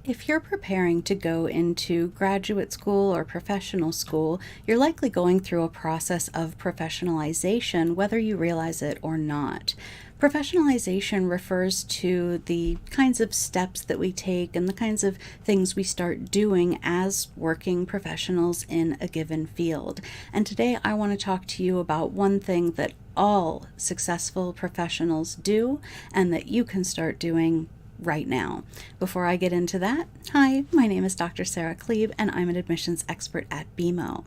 If you're preparing to go into graduate school or professional school, you're likely going through a process of professionalization, whether you realize it or not. Professionalization refers to the kinds of steps that we take and the kinds of things we start doing as working professionals in a given field. And today I want to talk to you about one thing that all successful professionals do and that you can start doing right now. Before I get into that, hi, my name is Dr. Sarah Klebe and I'm an admissions expert at BeMo.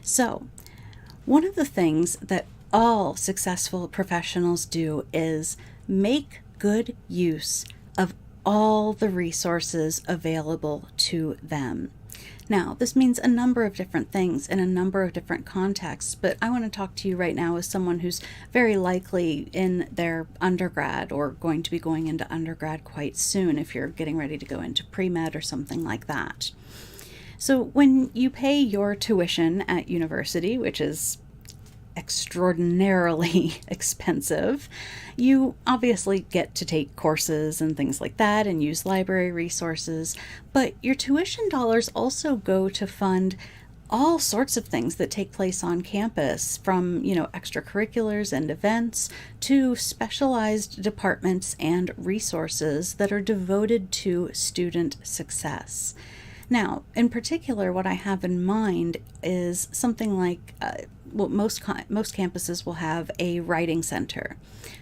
So, one of the things that all successful professionals do is make good use of all the resources available to them. Now, this means a number of different things in a number of different contexts, but I want to talk to you right now as someone who's very likely in their undergrad or going to be going into undergrad quite soon if you're getting ready to go into pre-med or something like that. So when you pay your tuition at university, which is extraordinarily expensive, you obviously get to take courses and things like that and use library resources, but your tuition dollars also go to fund all sorts of things that take place on campus, from, extracurriculars and events to specialized departments and resources that are devoted to student success. Now, in particular, what I have in mind is something like, most campuses will have a writing center.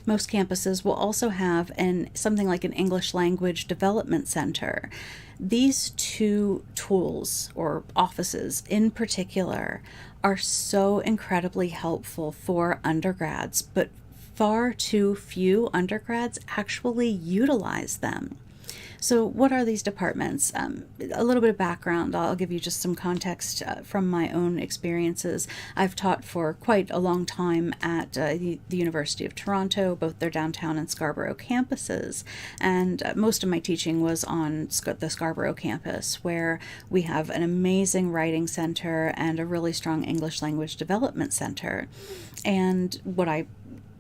Most campuses will also have something like an English language development center. These two tools, or offices in particular, are so incredibly helpful for undergrads, but far too few undergrads actually utilize them. So what are these departments? A little bit of background. I'll give you just some context from my own experiences. I've taught for quite a long time at the University of Toronto, both their downtown and Scarborough campuses. And most of my teaching was on the Scarborough campus, where we have an amazing writing center and a really strong English language development center. And what I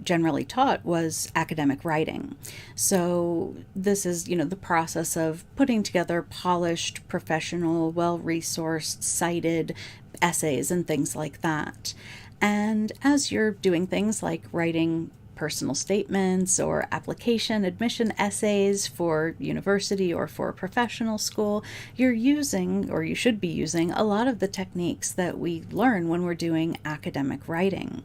generally taught was academic writing. So this is, the process of putting together polished, professional, well-resourced, cited essays and things like that. And as you're doing things like writing personal statements or application admission essays for university or for professional school, you're using, or you should be using, a lot of the techniques that we learn when we're doing academic writing.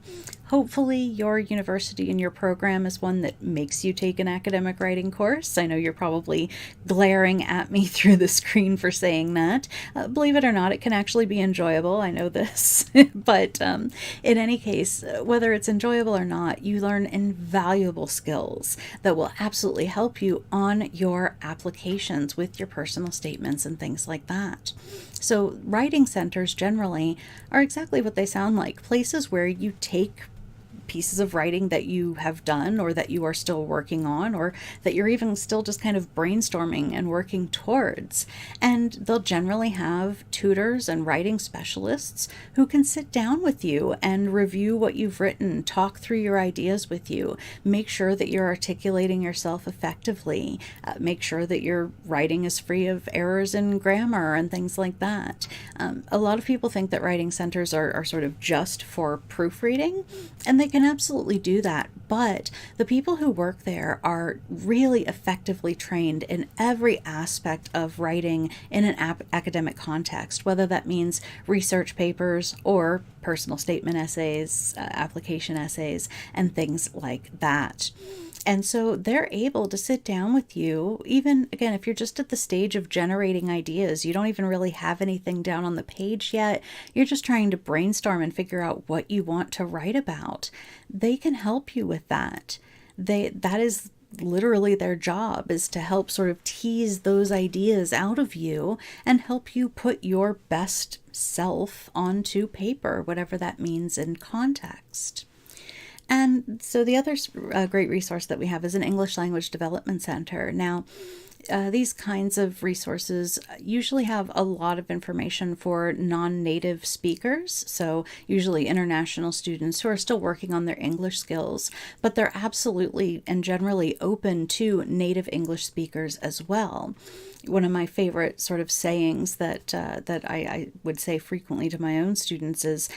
Hopefully your university and your program is one that makes you take an academic writing course. I know you're probably glaring at me through the screen for saying that. Believe it or not, it can actually be enjoyable. I know this. But in any case, whether it's enjoyable or not, you learn invaluable skills that will absolutely help you on your applications with your personal statements and things like that. So writing centers generally are exactly what they sound like, places where you take pieces of writing that you have done or that you are still working on or that you're even still just kind of brainstorming and working towards. And they'll generally have tutors and writing specialists who can sit down with you and review what you've written, talk through your ideas with you, make sure that you're articulating yourself effectively, make sure that your writing is free of errors in grammar and things like that. A lot of people think that writing centers are sort of just for proofreading, and they can absolutely do that, but the people who work there are really effectively trained in every aspect of writing in an academic context, whether that means research papers or personal statement essays, application essays, and things like that. And so they're able to sit down with you, even, again, if you're just at the stage of generating ideas, you don't even really have anything down on the page yet, you're just trying to brainstorm and figure out what you want to write about. They can help you with that. That is literally their job, is to help sort of tease those ideas out of you and help you put your best self onto paper, whatever that means in context. And so the other great resource that we have is an English Language Development Center. Now, These kinds of resources usually have a lot of information for non-native speakers, so usually international students who are still working on their English skills, but they're absolutely and generally open to native English speakers as well. One of my favorite sort of sayings that I would say frequently to my own students is,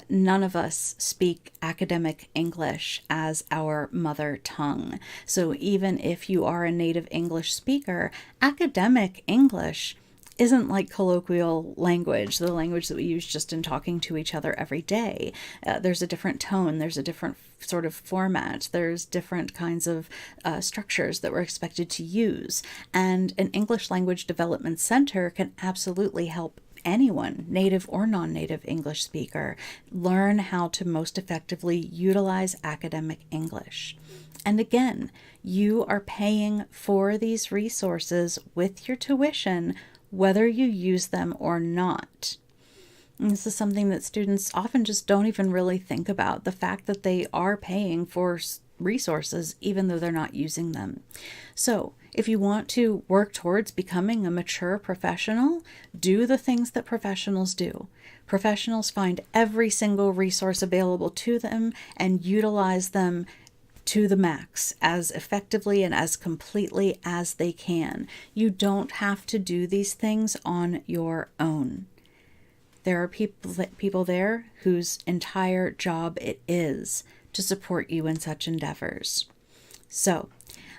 none of us speak academic English as our mother tongue. So even if you are a native English speaker, academic English isn't like colloquial language, the language that we use just in talking to each other every day. There's a different tone, there's a different sort of format, there's different kinds of structures that we're expected to use. And an English Language Development Center can absolutely help anyone, native or non-native English speaker, learn how to most effectively utilize academic English. And again, you are paying for these resources with your tuition, whether you use them or not. And this is something that students often just don't even really think about, the fact that they are paying for resources even though they're not using them. So if you want to work towards becoming a mature professional, do the things that professionals do. Professionals find every single resource available to them and utilize them to the max, as effectively and as completely as they can. You don't have to do these things on your own. There are people there whose entire job it is to support you in such endeavors. So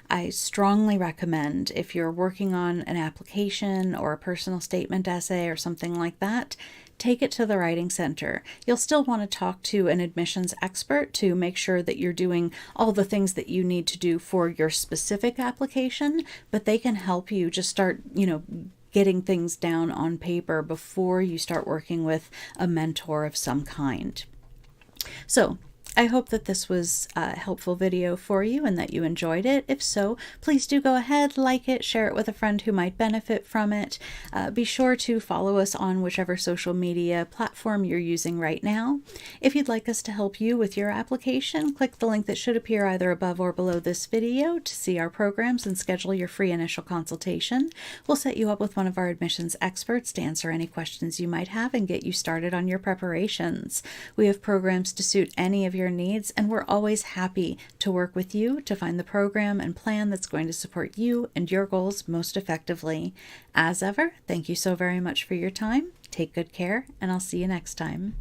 I strongly recommend, if you're working on an application or a personal statement essay or something like that, take it to the Writing Center. You'll still want to talk to an admissions expert to make sure that you're doing all the things that you need to do for your specific application, but they can help you just start, getting things down on paper before you start working with a mentor of some kind. So I hope that this was a helpful video for you and that you enjoyed it. If so, please do go ahead, like it, share it with a friend who might benefit from it. Be sure to follow us on whichever social media platform you're using right now. If you'd like us to help you with your application, click the link that should appear either above or below this video to see our programs and schedule your free initial consultation. We'll set you up with one of our admissions experts to answer any questions you might have and get you started on your preparations. We have programs to suit any of your needs, and we're always happy to work with you to find the program and plan that's going to support you and your goals most effectively. As ever, thank you so very much for your time. Take good care, and I'll see you next time.